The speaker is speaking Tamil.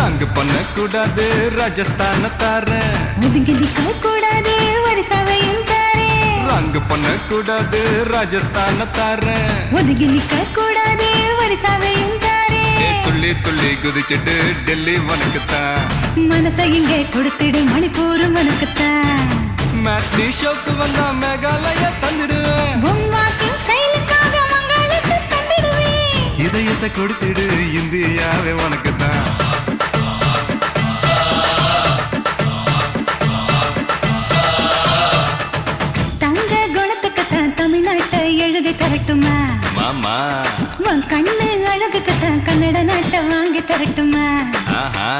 ரங்கு பண்ண கூடாது ராஜஸ்தான தாரேன். ஒதுங்கி நிக்க கூடாது வரிசவையும் தாரேன். ரங்கு பண்ண கூடாது ராஜஸ்தான தாரேன். ஒதுங்கி நிக்க கூடாது வரிசவையும் தாரேன். துள்ளி துள்ளி குதிச்சிட்டு டெல்லி உனக்குத்தான். மனசை இங்கே கொடுத்துடு மணிப்பூர் உனக்குத்தான். மேட்னி ஷோக்கு வந்தா மேகாலயா தந்துடுவேன். வாக்கிங் ஸ்டைலுக்காக மங்களத்தை தந்திடுவேன். இதயத்தை கொடுத்துடு இந்தியாவே உனக்குத்தான். தங்க குணத்துக்குத்தான் தமிழ்நாட்டை எழுதி தரட்டுமா மாமா? உன் கண்ணு அழகுக்குத்தான் கன்னட நாட்டை வாங்கி தரட்டுமா? ஆஹா